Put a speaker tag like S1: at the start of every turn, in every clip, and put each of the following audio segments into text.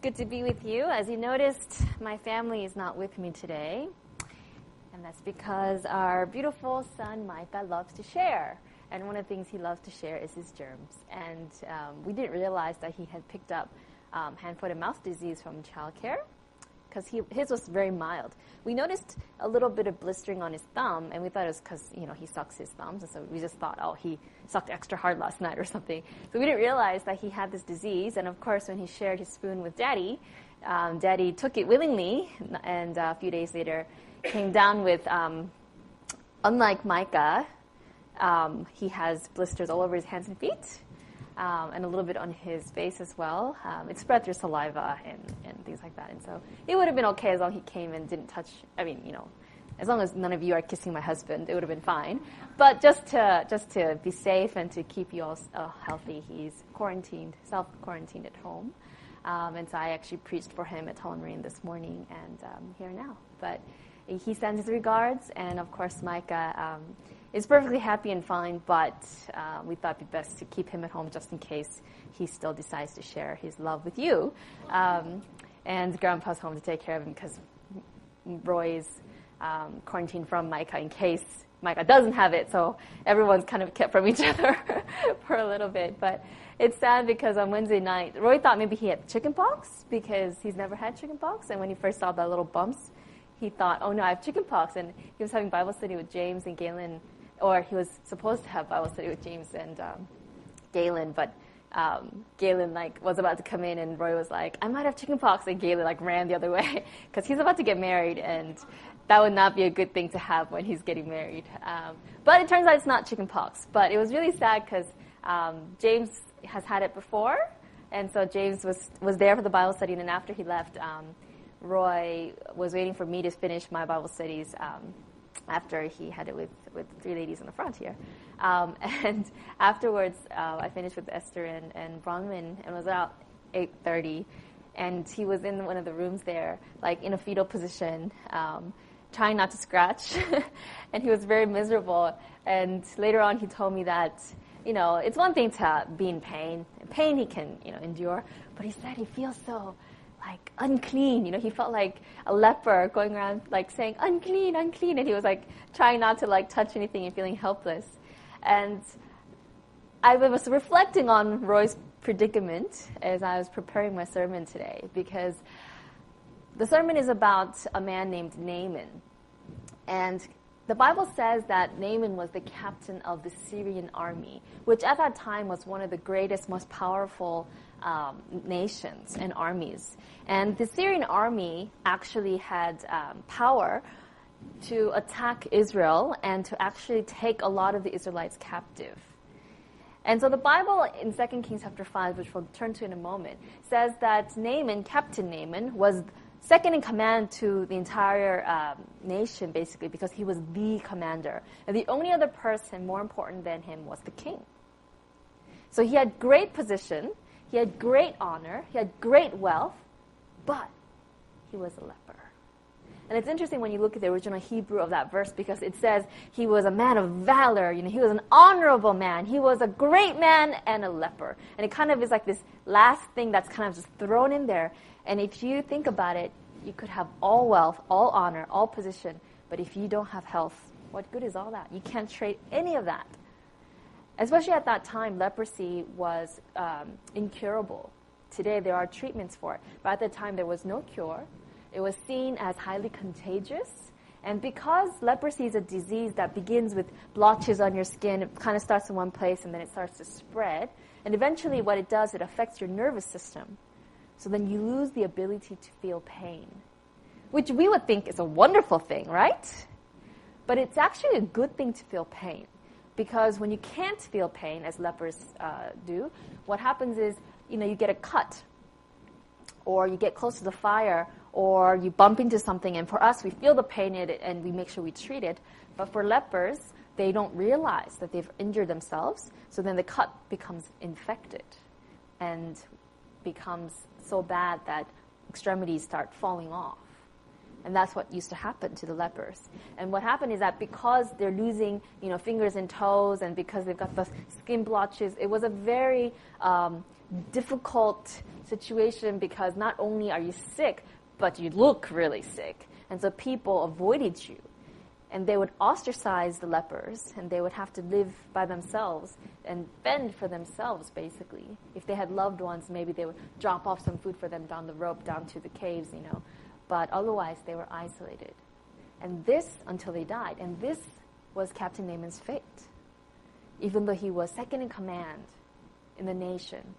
S1: good to be with you. As you noticed, my family is not with me today, and that's because our beautiful son, Micah, loves to share. And one of the things he loves to share is his germs. And we didn't realize that he had picked up hand, foot, and mouth disease from childcare, because his was very mild. We noticed a little bit of blistering on his thumb, and we thought it was because, he sucks his thumbs, and so we just thought, oh, he sucked extra hard last night or something. So we didn't realize that he had this disease, and of course, when he shared his spoon with Daddy, Daddy took it willingly, and a few days later came down with, unlike Micah, he has blisters all over his hands and feet, and a little bit on his face as well. It spread through saliva and things like that. And so it would have been okay as long as he came and didn't touch, as long as none of you are kissing my husband, it would have been fine. But just to be safe and to keep you all healthy, he's self-quarantined at home. And so I actually preached for him at Holland Marine this morning and here now. But he sends his regards, and of course Micah is perfectly happy and fine, but we thought it'd be best to keep him at home just in case he still decides to share his love with you. And Grandpa's home to take care of him because Roy's quarantined from Micah in case Micah doesn't have it, so everyone's kind of kept from each other for a little bit. But it's sad because on Wednesday night, Roy thought maybe he had chickenpox because he's never had chickenpox, and when he first saw the little bumps, he thought, oh no, I have chickenpox, and he was having Bible study with James and Galen, or he was supposed to have Bible study with James and Galen, but Galen was about to come in, and Roy was like, I might have chickenpox, and Galen ran the other way because he's about to get married, and that would not be a good thing to have when he's getting married. But it turns out it's not chickenpox. But it was really sad because James has had it before, and so James was there for the Bible study, and then after he left, Roy was waiting for me to finish my Bible studies after he had it with three ladies in the front here. And afterwards, I finished with Esther and Bronwyn, and it was about 8:30, and he was in one of the rooms there, in a fetal position, trying not to scratch, and he was very miserable. And later on, he told me that, it's one thing to be in pain. Pain he can, endure, but he said he feels so unclean. He felt like a leper going around saying unclean, unclean, and he was trying not to touch anything and feeling helpless. And I was reflecting on Roy's predicament as I was preparing my sermon today, because the sermon is about a man named Naaman. And the Bible says that Naaman was the captain of the Syrian army, which at that time was one of the greatest, most powerful nations and armies. And the Syrian army actually had power to attack Israel and to actually take a lot of the Israelites captive. And so the Bible in 2 Kings chapter 5, which we'll turn to in a moment, says that Naaman, Captain Naaman, was second in command to the entire nation, basically, because he was the commander. And the only other person more important than him was the king. So he had great position, he had great honor, he had great wealth, but he was a leper. And it's interesting when you look at the original Hebrew of that verse, because it says he was a man of valor, he was an honorable man, he was a great man and a leper. And it kind of is this last thing that's kind of just thrown in there. And if you think about it, you could have all wealth, all honor, all position, but if you don't have health, what good is all that? You can't trade any of that. Especially at that time, leprosy was incurable. Today, there are treatments for it, but at the time, there was no cure. It was seen as highly contagious, and because leprosy is a disease that begins with blotches on your skin, it kind of starts in one place, and then it starts to spread, and eventually what it does, it affects your nervous system. So then you lose the ability to feel pain, which we would think is a wonderful thing, right? But it's actually a good thing to feel pain, because when you can't feel pain, as lepers do, what happens is, you get a cut, or you get close to the fire, or you bump into something, and for us, we feel the pain in it, and we make sure we treat it. But for lepers, they don't realize that they've injured themselves, so then the cut becomes infected, and becomes so bad that extremities start falling off. And that's what used to happen to the lepers. And what happened is that because they're losing, fingers and toes, and because they've got the skin blotches, it was a very difficult situation because not only are you sick, but you look really sick. And so people avoided you. And they would ostracize the lepers, and they would have to live by themselves and fend for themselves, basically. If they had loved ones, maybe they would drop off some food for them down the rope, down to the caves, But otherwise, they were isolated. And this, until they died. And this was Captain Naaman's fate. Even though he was second in command in the nation,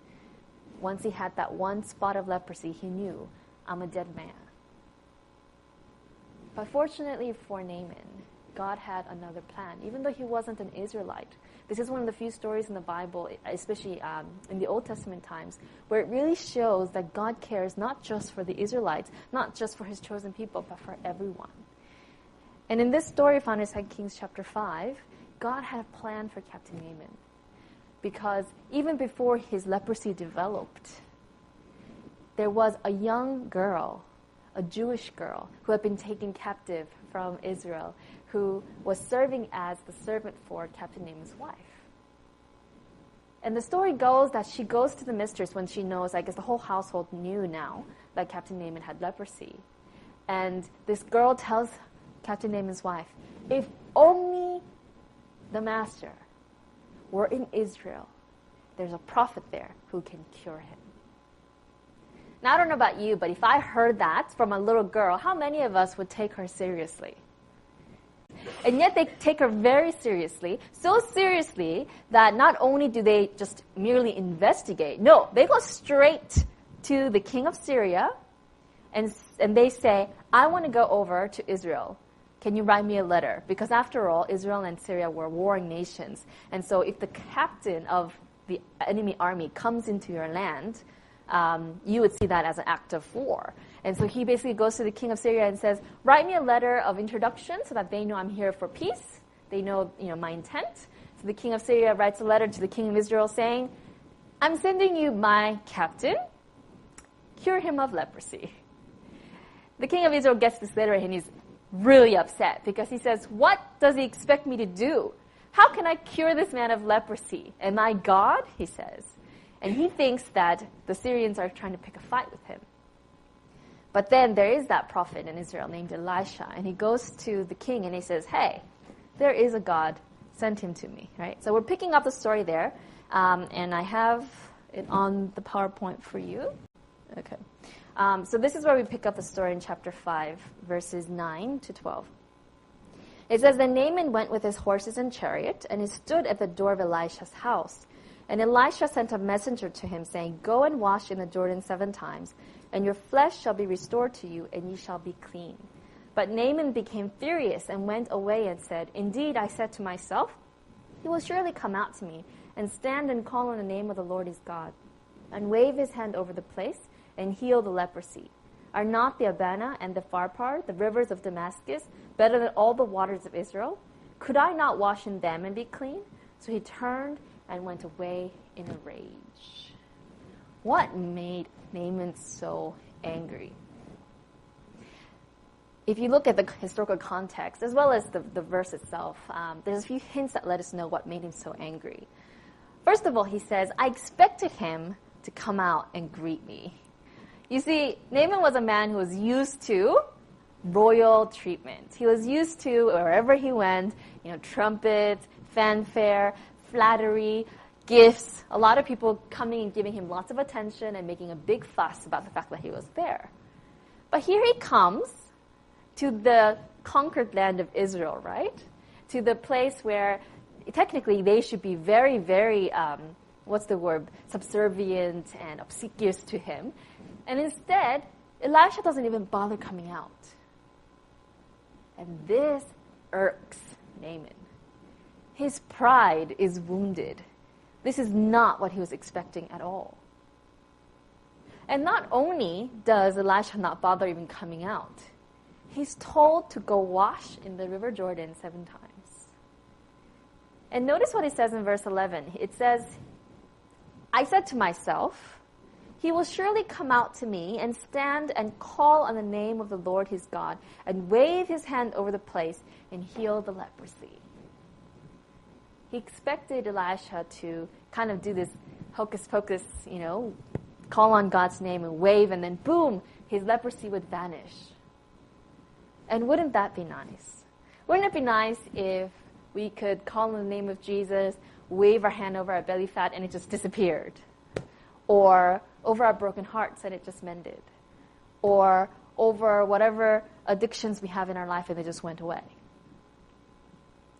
S1: once he had that one spot of leprosy, he knew, I'm a dead man. But fortunately for Naaman, God had another plan, even though he wasn't an Israelite. This is one of the few stories in the Bible, especially in the Old Testament times, where it really shows that God cares not just for the Israelites, not just for his chosen people, but for everyone. And in this story found in 2 Kings chapter 5, God had a plan for Captain Naaman. Because even before his leprosy developed, there was a young girl, a Jewish girl, who had been taken captive from Israel, who was serving as the servant for Captain Naaman's wife. And the story goes that she goes to the mistress when she knows, I guess the whole household knew now that Captain Naaman had leprosy. And this girl tells Captain Naaman's wife, if only the master were in Israel, there's a prophet there who can cure him. Now, I don't know about you, but if I heard that from a little girl, how many of us would take her seriously? And yet they take her very seriously, so seriously that not only do they just merely investigate, no, they go straight to the king of Syria and they say, I want to go over to Israel. Can you write me a letter? Because after all, Israel and Syria were warring nations. And so if the captain of the enemy army comes into your land, you would see that as an act of war. And so he basically goes to the king of Syria and says, write me a letter of introduction so that they know I'm here for peace. They know, my intent. So the king of Syria writes a letter to the king of Israel saying, I'm sending you my captain. Cure him of leprosy. The king of Israel gets this letter and he's really upset because he says, what does he expect me to do? How can I cure this man of leprosy? Am I God? He says. And he thinks that the Syrians are trying to pick a fight with him. But then there is that prophet in Israel named Elisha, and he goes to the king and he says, hey, there is a God, send him to me, right? So we're picking up the story there, and I have it on the PowerPoint for you. Okay. So this is where we pick up the story in chapter 5, verses 9 to 12. It says, then Naaman went with his horses and chariot, and he stood at the door of Elisha's house. And Elisha sent a messenger to him, saying, go and wash in the Jordan 7 times, and your flesh shall be restored to you, and ye shall be clean. But Naaman became furious and went away and said, indeed, I said to myself, he will surely come out to me, and stand and call on the name of the Lord his God, and wave his hand over the place, and heal the leprosy. Are not the Abana and the Pharpar, the rivers of Damascus, better than all the waters of Israel? Could I not wash in them and be clean? So he turned and went away in a rage. What made Naaman so angry? If you look at the historical context, as well as the verse itself, there's a few hints that let us know what made him so angry. First of all, he says, I expected him to come out and greet me. You see, Naaman was a man who was used to royal treatment. He was used to, wherever he went, trumpets, fanfare, flattery, gifts, a lot of people coming and giving him lots of attention and making a big fuss about the fact that he was there. But here he comes to the conquered land of Israel, right? To the place where technically they should be very, very, subservient and obsequious to him. And instead, Elisha doesn't even bother coming out. And this irks Naaman. His pride is wounded. This is not what he was expecting at all. And not only does Elisha not bother even coming out, he's told to go wash in the river Jordan 7 times. And notice what it says in verse 11. It says, I said to myself, he will surely come out to me and stand and call on the name of the Lord his God and wave his hand over the place and heal the leprosy. He expected Elisha to kind of do this hocus pocus, call on God's name and wave, and then boom, his leprosy would vanish. And wouldn't that be nice? Wouldn't it be nice if we could call on the name of Jesus, wave our hand over our belly fat, and it just disappeared? Or over our broken hearts and it just mended? Or over whatever addictions we have in our life and they just went away?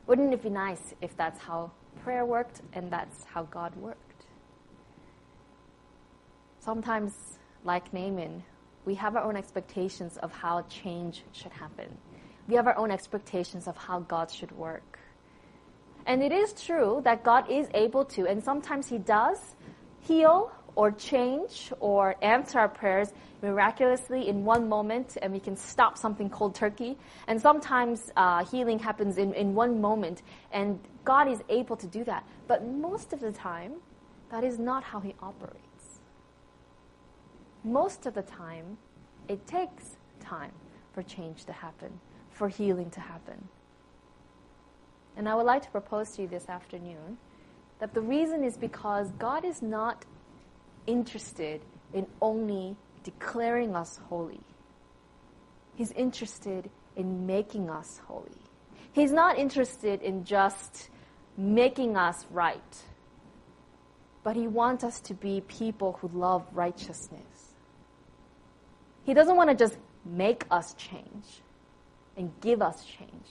S1: Wouldn't it be nice if that's how prayer worked and that's how God worked? Sometimes, like Naaman, we have our own expectations of how change should happen. We have our own expectations of how God should work. And it is true that God is able to, and sometimes he does, heal or change or answer our prayers miraculously in one moment, and we can stop something cold turkey. And sometimes healing happens in one moment, and God is able to do that. But most of the time, that is not how he operates. Most of the time, it takes time for change to happen, for healing to happen. And I would like to propose to you this afternoon that the reason is because God is not interested in only declaring us holy. He's interested in making us holy. He's not interested in just making us right, but he wants us to be people who love righteousness. He doesn't want to just make us change and give us change.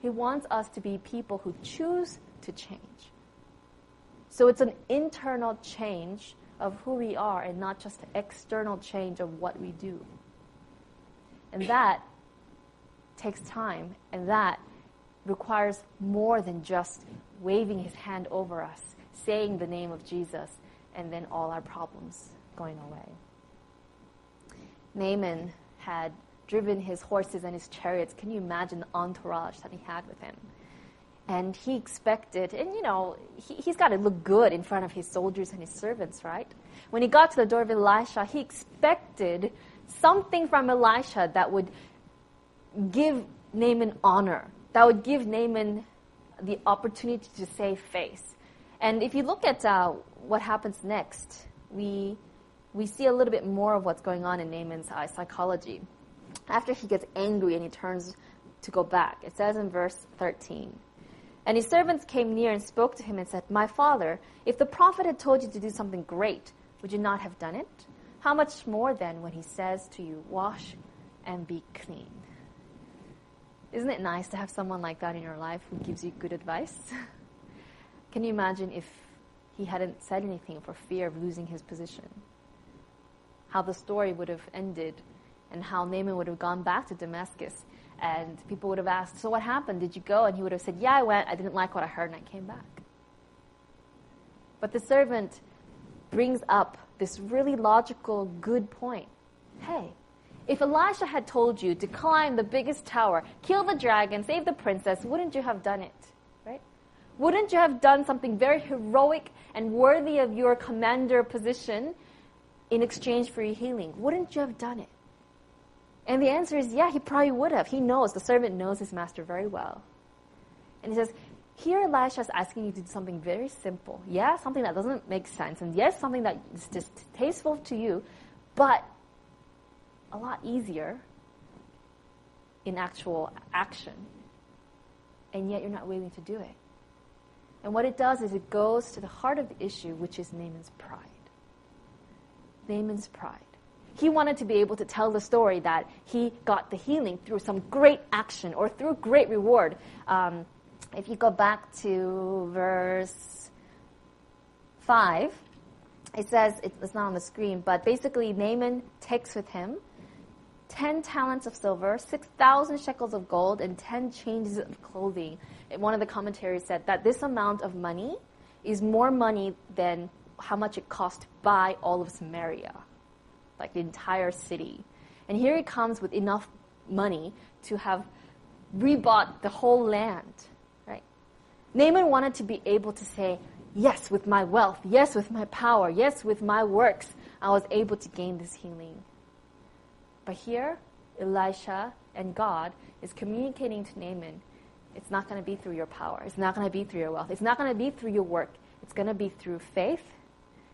S1: He wants us to be people who choose to change. So it's an internal change of who we are and not just an external change of what we do. And that takes time, and that requires more than just waving his hand over us, saying the name of Jesus, and then all our problems going away. Naaman had driven his horses and his chariots. Can you imagine the entourage that he had with him? And he expected, and he's got to look good in front of his soldiers and his servants, right? When he got to the door of Elisha, he expected something from Elisha that would give Naaman honor, that would give Naaman the opportunity to save face. And if you look at what happens next, we see a little bit more of what's going on in Naaman's psychology. After he gets angry and he turns to go back, it says in verse 13, "And his servants came near and spoke to him and said, 'My father, if the prophet had told you to do something great, would you not have done it? How much more then when he says to you, wash and be clean?'" Isn't it nice to have someone like that in your life who gives you good advice? Can you imagine if he hadn't said anything for fear of losing his position? How the story would have ended, and how Naaman would have gone back to Damascus, and people would have asked, "So what happened? Did you go?" And he would have said, "Yeah, I went. I didn't like what I heard, and I came back." But the servant brings up this really logical, good point. Hey, if Elisha had told you to climb the biggest tower, kill the dragon, save the princess, wouldn't you have done it? Right? Wouldn't you have done something very heroic and worthy of your commander position in exchange for your healing? Wouldn't you have done it? And the answer is, yeah, he probably would have. He knows, the servant knows his master very well. And he says, here Elisha is asking you to do something very simple. Yeah, something that doesn't make sense. And yes, something that is distasteful to you, but a lot easier in actual action. And yet you're not willing to do it. And what it does is it goes to the heart of the issue, which is Naaman's pride. Naaman's pride. He wanted to be able to tell the story that he got the healing through some great action or through great reward. If you go back to verse 5, it says, it's not on the screen, but basically Naaman takes with him 10 talents of silver, 6,000 shekels of gold, and 10 changes of clothing. And one of the commentaries said that this amount of money is more money than how much it cost to buy all of Samaria, like the entire city. And here he comes with enough money to have rebought the whole land, right? Naaman wanted to be able to say, yes, with my wealth, yes, with my power, yes, with my works, I was able to gain this healing. But here, Elisha and God is communicating to Naaman, it's not going to be through your power. It's not going to be through your wealth. It's not going to be through your work. It's going to be through faith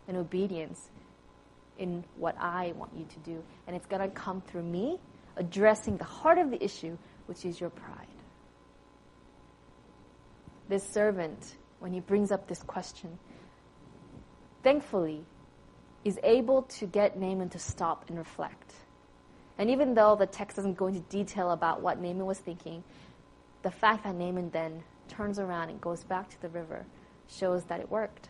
S1: and obedience in what I want you to do. And it's going to come through me addressing the heart of the issue, which is your pride. This servant, when he brings up this question, thankfully, is able to get Naaman to stop and reflect. And even though the text doesn't go into detail about what Naaman was thinking, the fact that Naaman then turns around and goes back to the river shows that it worked.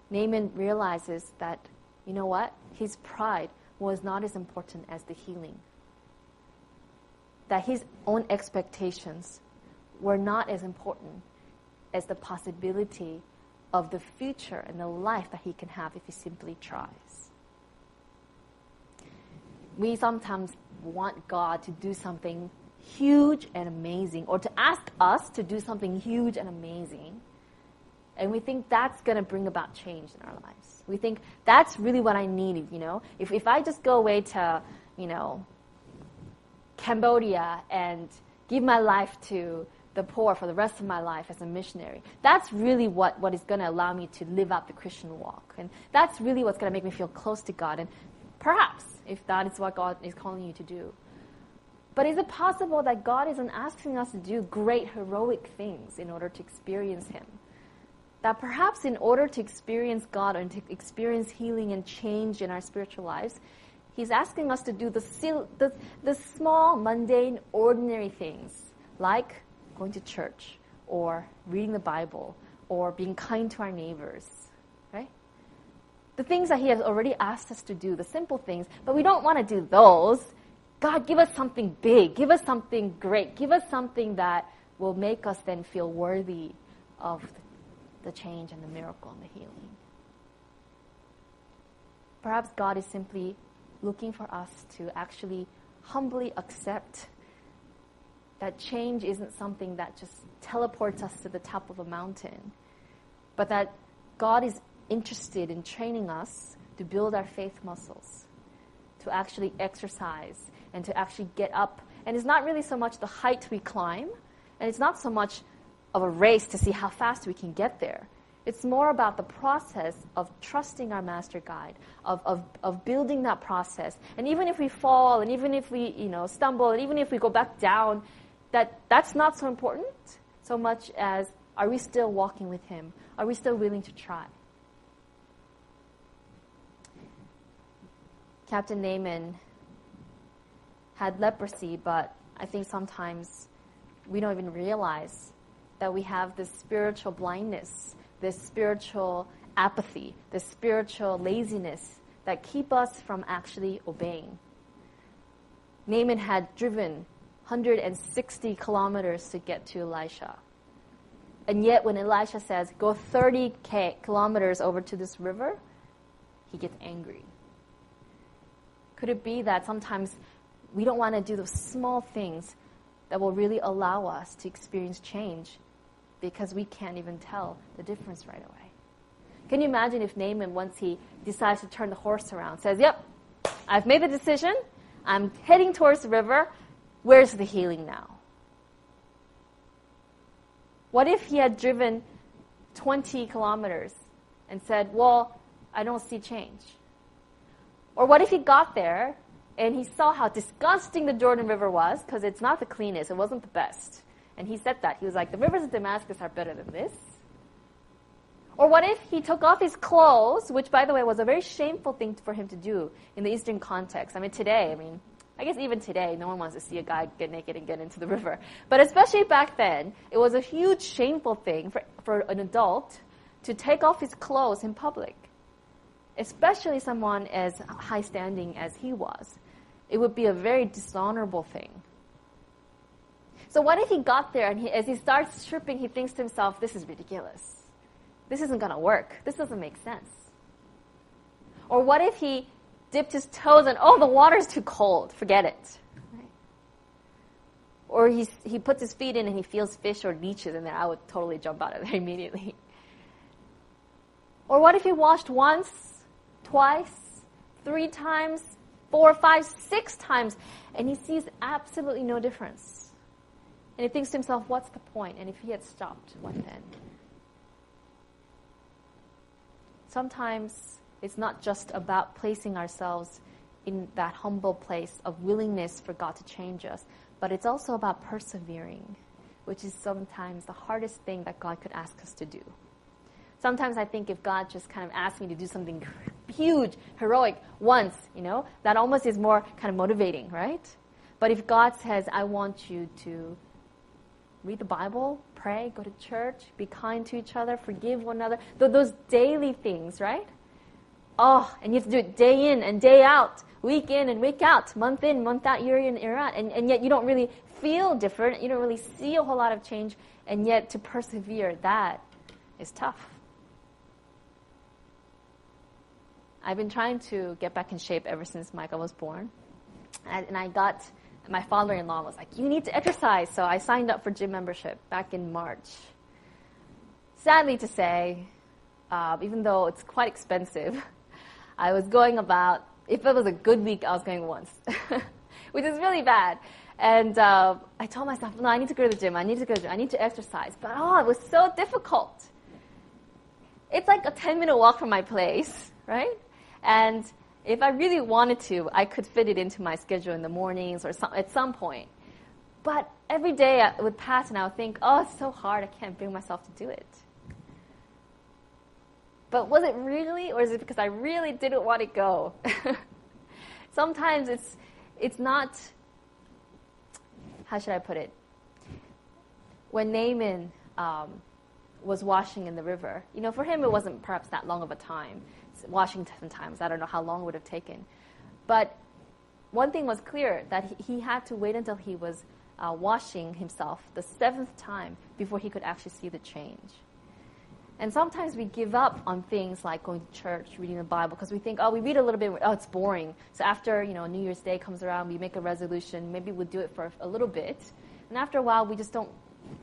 S1: Naaman realizes that, you know what? His pride was not as important as the healing. That his own expectations were not as important as the possibility of the future and the life that he can have if he simply tries. We sometimes want God to do something huge and amazing, or to ask us to do something huge and amazing, and we think that's going to bring about change in our lives. We think that's really what I need, If I just go away to, Cambodia and give my life to the poor for the rest of my life as a missionary, that's really what is going to allow me to live out the Christian walk. And that's really what's going to make me feel close to God. And perhaps, if that is what God is calling you to do. But is it possible that God isn't asking us to do great, heroic things in order to experience Him? That perhaps in order to experience God and to experience healing and change in our spiritual lives, He's asking us to do the small, mundane, ordinary things, like going to church, or reading the Bible, or being kind to our neighbors, right? The things that He has already asked us to do, the simple things, but we don't want to do those. God, give us something big. Give us something great. Give us something that will make us then feel worthy of the change and the miracle and the healing. Perhaps God is simply looking for us to actually humbly accept that change isn't something that just teleports us to the top of a mountain, but that God is interested in training us to build our faith muscles, to actually exercise and to actually get up. And it's not really so much the height we climb, and it's not so much of a race to see how fast we can get there. It's more about the process of trusting our master guide, of building that process. And even if we fall, and even if we stumble, and even if we go back down, that's not so important so much as, are we still walking with Him? Are we still willing to try? Captain Naaman had leprosy, but I think sometimes we don't even realize that we have this spiritual blindness, this spiritual apathy, this spiritual laziness that keep us from actually obeying. Naaman had driven 160 kilometers to get to Elisha. And yet when Elisha says, go 30 kilometers over to this river, he gets angry. Could it be that sometimes we don't want to do those small things that will really allow us to experience change because we can't even tell the difference right away? Can you imagine if Naaman, once he decides to turn the horse around, says, yep, I've made the decision, I'm heading towards the river, where's the healing now? What if he had driven 20 kilometers and said, well, I don't see change? Or what if he got there and he saw how disgusting the Jordan River was, because it's not the cleanest, it wasn't the best. And he said that. He was like, the rivers of Damascus are better than this. Or what if he took off his clothes, which, by the way, was a very shameful thing for him to do in the Eastern context. Today, I guess even today, no one wants to see a guy get naked and get into the river. But especially back then, it was a huge shameful thing for an adult to take off his clothes in public, especially someone as high standing as he was. It would be a very dishonorable thing. So what if he got there and as he starts stripping, he thinks to himself, this is ridiculous. This isn't going to work. This doesn't make sense. Or what if he dipped his toes and, the water's too cold. Forget it. Right? Or he puts his feet in and he feels fish or leeches in there. I would totally jump out of there immediately. Or what if he washed once, twice, 3 times, 4, 5, 6 times, and he sees absolutely no difference? And he thinks to himself, what's the point? And if he had stopped, what then? Sometimes It's not just about placing ourselves in that humble place of willingness for God to change us, but it's also about persevering, which is sometimes the hardest thing that God could ask us to do. Sometimes I think if God just kind of asked me to do something huge, heroic once, that almost is more kind of motivating, right? But if God says, I want you to read the Bible, pray, go to church, be kind to each other, forgive one another, those daily things, right? Oh, and you have to do it day in and day out, week in and week out, month in, month out, year in, year out, and yet you don't really feel different, you don't really see a whole lot of change, and yet to persevere, that is tough. I've been trying to get back in shape ever since Micah was born. And my father-in-law was like, you need to exercise. So I signed up for gym membership back in March. Sadly to say, even though it's quite expensive, I was going about, if it was a good week, I was going once, which is really bad. And I told myself, no, I need to go to the gym. I need to exercise. But it was so difficult. It's like a 10-minute walk from my place, right? And if I really wanted to, I could fit it into my schedule in the mornings or at some point. But every day it would pass and I would think, it's so hard, I can't bring myself to do it. But was it really, or is it because I really didn't want to go? Sometimes it's not, how should I put it? When Naaman was washing in the river, for him it wasn't perhaps that long of a time. Washing 10 times, I don't know how long it would have taken. But one thing was clear, that he had to wait until he was washing himself the 7th time before he could actually see the change. And sometimes we give up on things like going to church, reading the Bible, because we think, we read a little bit, it's boring. So after, New Year's Day comes around, we make a resolution, maybe we'll do it for a little bit. And after a while, we just don't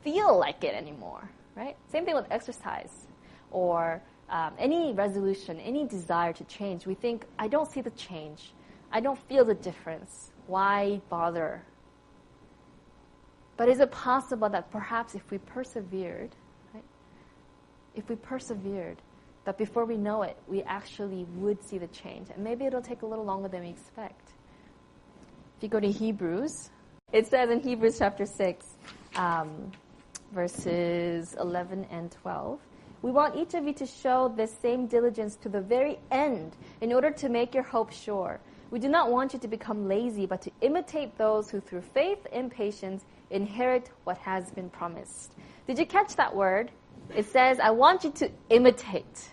S1: feel like it anymore, right? Same thing with exercise or any resolution, any desire to change. We think, I don't see the change. I don't feel the difference. Why bother? But is it possible that perhaps if we persevered, right? If we persevered, that before we know it, we actually would see the change. And maybe it'll take a little longer than we expect. If you go to Hebrews, it says in Hebrews chapter 6, verses 11 and 12, we want each of you to show this same diligence to the very end in order to make your hope sure. We do not want you to become lazy, but to imitate those who through faith and patience inherit what has been promised. Did you catch that word? It says, I want you to imitate.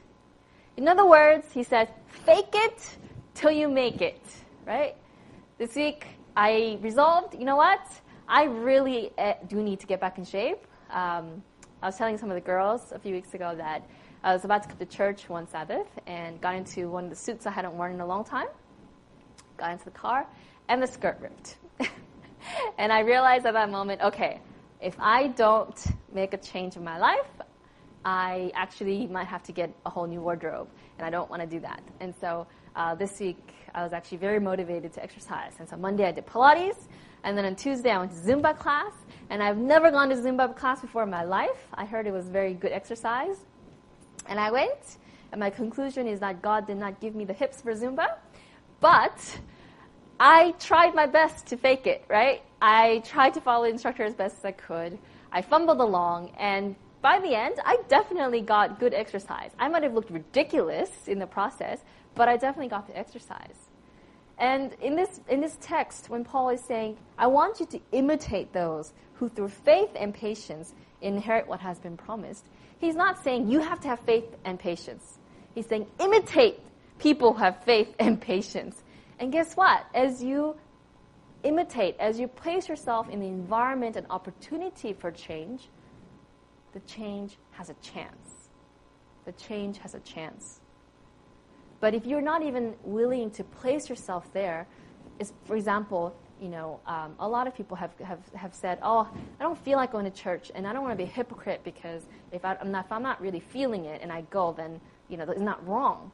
S1: In other words, he says, fake it till you make it, right? This week, I resolved, you know what? I really do need to get back in shape. I was telling some of the girls a few weeks ago that I was about to come to church one Sabbath and got into one of the suits I hadn't worn in a long time. Got into the car, and the skirt ripped. And I realized at that moment, okay, if I don't make a change in my life, I actually might have to get a whole new wardrobe, and I don't want to do that. And so this week, I was actually very motivated to exercise. And so Monday, I did Pilates, and then on Tuesday, I went to Zumba class, and I've never gone to Zumba class before in my life. I heard it was very good exercise, and I went, and my conclusion is that God did not give me the hips for Zumba, but I tried my best to fake it, right? I tried to follow the instructor as best as I could. I fumbled along, and by the end, I definitely got good exercise. I might have looked ridiculous in the process, but I definitely got the exercise. And in this text, when Paul is saying, I want you to imitate those who through faith and patience inherit what has been promised, he's not saying you have to have faith and patience. He's saying imitate people who have faith and patience. And guess what? As you imitate, as you place yourself in the environment and opportunity for change, the change has a chance. The change has a chance. But if you're not even willing to place yourself there, for example, a lot of people have said, I don't feel like going to church, and I don't want to be a hypocrite because if I'm not really feeling it and I go, then it's not wrong.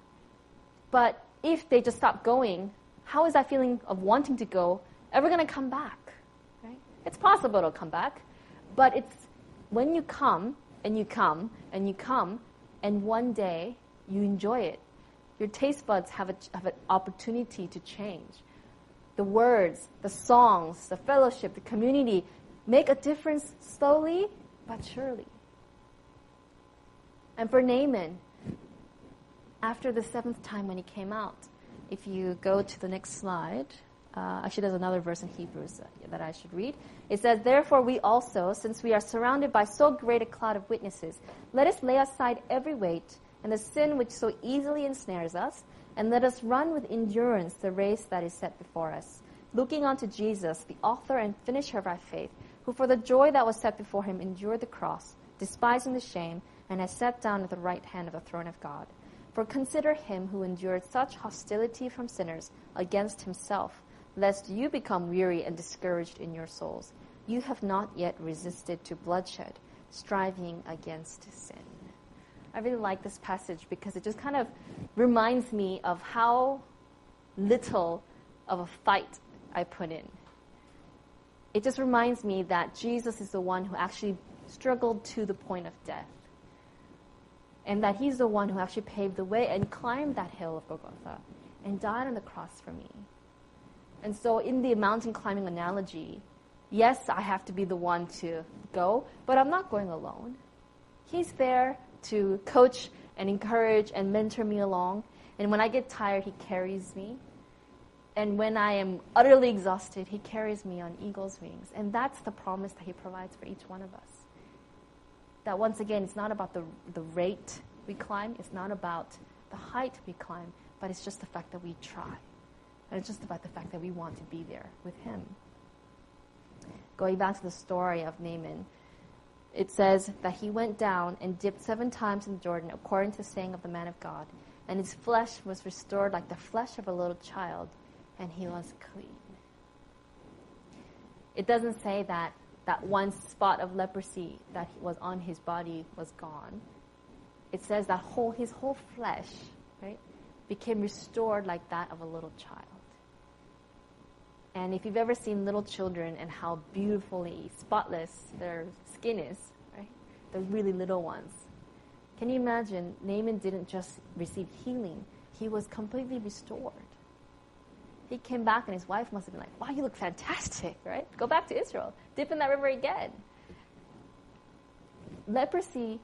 S1: But if they just stop going, how is that feeling of wanting to go ever going to come back? Right? It's possible it'll come back, but it's when you come and you come and you come, and one day you enjoy it. your taste buds have an opportunity to change. The words, the songs, the fellowship, the community make a difference slowly but surely. And for Naaman, after the 7th time when he came out, if you go to the next slide, actually there's another verse in Hebrews that I should read. It says, "Therefore we also, since we are surrounded by so great a cloud of witnesses, let us lay aside every weight and the sin which so easily ensnares us, and let us run with endurance the race that is set before us, looking unto Jesus, the author and finisher of our faith, who for the joy that was set before him endured the cross, despising the shame, and has sat down at the right hand of the throne of God. For consider him who endured such hostility from sinners against himself, lest you become weary and discouraged in your souls. You have not yet resisted to bloodshed, striving against sin." I really like this passage because it just kind of reminds me of how little of a fight I put in. It just reminds me that Jesus is the one who actually struggled to the point of death. And that he's the one who actually paved the way and climbed that hill of Golgotha and died on the cross for me. And so in the mountain climbing analogy, yes, I have to be the one to go, but I'm not going alone. He's there to coach and encourage and mentor me along. And when I get tired, he carries me. And when I am utterly exhausted, he carries me on eagle's wings. And that's the promise that he provides for each one of us. That once again, it's not about the rate we climb. It's not about the height we climb. But it's just the fact that we try. And it's just about the fact that we want to be there with him. Going back to the story of Naaman, it says that he went down and dipped 7 times in Jordan, according to the saying of the man of God. And his flesh was restored like the flesh of a little child, and he was clean. It doesn't say that that one spot of leprosy that was on his body was gone. It says that his whole flesh, right, became restored like that of a little child. And if you've ever seen little children and how beautifully spotless their skin is, right? The really little ones. Can you imagine, Naaman didn't just receive healing, he was completely restored. He came back and his wife must have been like, "Wow, you look fantastic," right? Go back to Israel. Dip in that river again. Leprosy,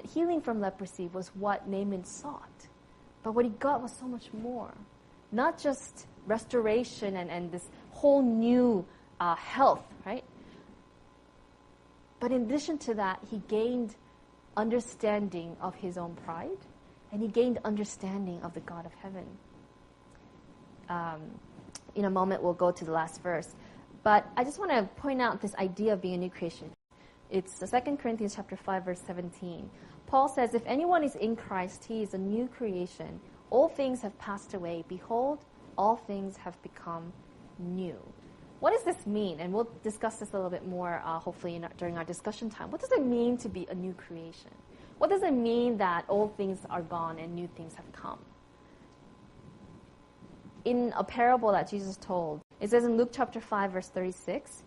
S1: healing from leprosy was what Naaman sought. But what he got was so much more. Not just restoration and this whole new health, right? But in addition to that, he gained understanding of his own pride, and he gained understanding of the God of heaven. In a moment, we'll go to the last verse. But I just want to point out this idea of being a new creation. It's 2 Corinthians chapter 5, verse 17. Paul says, "If anyone is in Christ, he is a new creation. All things have passed away. Behold, all things have become new." What does this mean? And we'll discuss this a little bit more, hopefully, during our discussion time. What does it mean to be a new creation? What does it mean that old things are gone and new things have come? In a parable that Jesus told, it says in Luke chapter 5, verse 36,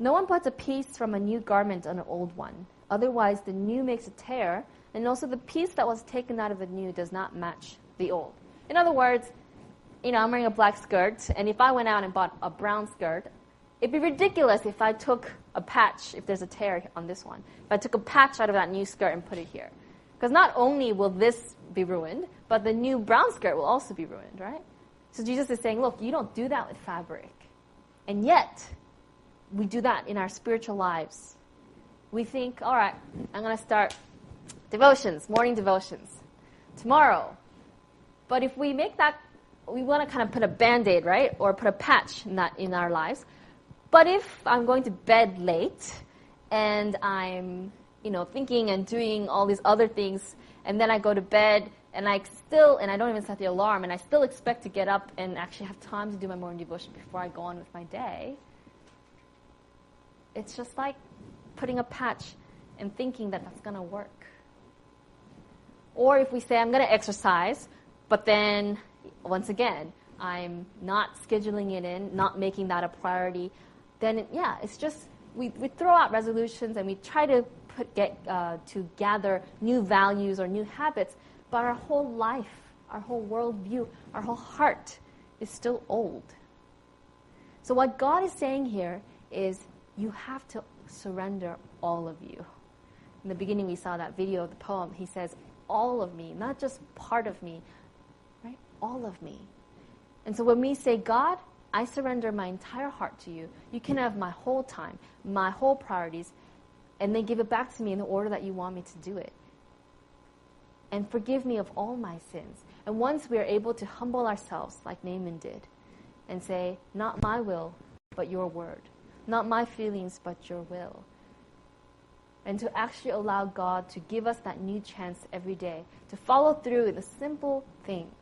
S1: "No one puts a piece from a new garment on an old one. Otherwise, the new makes a tear, and also the piece that was taken out of the new does not match the old." In other words, I'm wearing a black skirt, and if I went out and bought a brown skirt, it'd be ridiculous if I took a patch, if there's a tear on this one, if I took a patch out of that new skirt and put it here. Because not only will this be ruined, but the new brown skirt will also be ruined, right? So Jesus is saying, look, you don't do that with fabric. And yet, we do that in our spiritual lives. We think, all right, I'm going to start devotions, morning devotions, tomorrow. But if we make that, we want to kind of put a Band-Aid, right? Or put a patch in our lives. But if I'm going to bed late and I'm, thinking and doing all these other things, and then I go to bed and I don't even set the alarm, and I still expect to get up and actually have time to do my morning devotion before I go on with my day, it's just like putting a patch and thinking that that's going to work. Or if we say, I'm going to exercise, but then, once again, I'm not scheduling it in, not making that a priority, then, it's just, we throw out resolutions and we try to gather new values or new habits, but our whole life our whole worldview, our whole heart is still old. So what God is saying here is you have to surrender all of you. In the beginning, we saw that video of the poem. He says, all of me, not just part of me, right? All of me. And so when we say, God, I surrender my entire heart to you. You can have my whole time, my whole priorities, and then give it back to me in the order that you want me to do it. And forgive me of all my sins. And once we are able to humble ourselves like Naaman did and say, not my will, but your word. Not my feelings, but your will. And to actually allow God to give us that new chance every day to follow through with the simple things.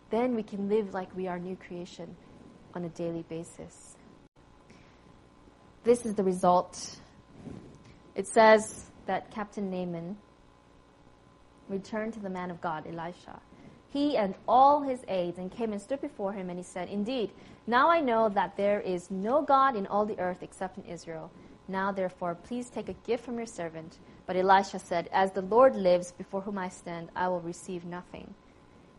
S1: Then we can live like we are new creation on a daily basis. This is the result. It says that Captain Naaman returned to the man of God, Elisha, he and all his aides, and came and stood before him, and he said, indeed, now I know that there is no God in all the earth except in Israel. Now, therefore, please take a gift from your servant. But Elisha said, as the Lord lives, before whom I stand, I will receive nothing.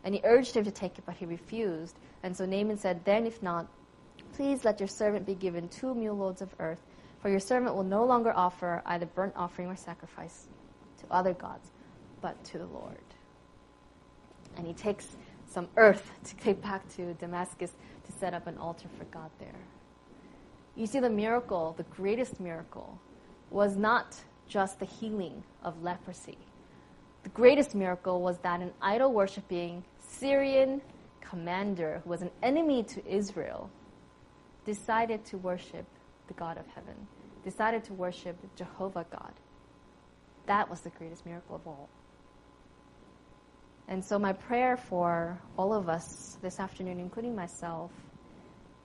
S1: And he urged him to take it, but he refused. And so Naaman said, then if not, please let your servant be given 2 mule loads of earth, for your servant will no longer offer either burnt offering or sacrifice to other gods, but to the Lord. And he takes some earth to take back to Damascus to set up an altar for God there. You see, the miracle, the greatest miracle, was not just the healing of leprosy. The greatest miracle was that an idol-worshipping Syrian commander who was an enemy to Israel decided to worship the God of heaven, decided to worship Jehovah God. That was the greatest miracle of all. And so my prayer for all of us this afternoon, including myself,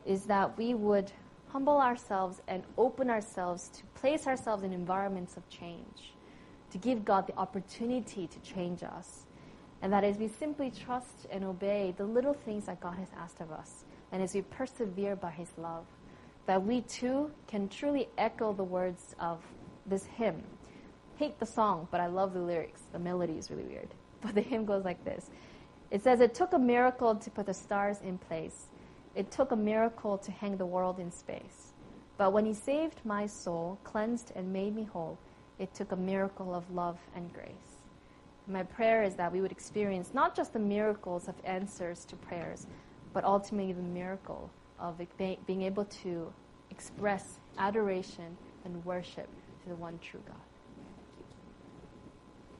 S1: is that we would humble ourselves and open ourselves to place ourselves in environments of change, to give God the opportunity to change us. And that as we simply trust and obey the little things that God has asked of us, and as we persevere by His love, that we too can truly echo the words of this hymn. Hate the song, but I love the lyrics. The melody is really weird. But the hymn goes like this. It says, it took a miracle to put the stars in place. It took a miracle to hang the world in space. But when He saved my soul, cleansed and made me whole, it took a miracle of love and grace. My prayer is that we would experience not just the miracles of answers to prayers, but ultimately the miracle of being able to express adoration and worship to the one true God.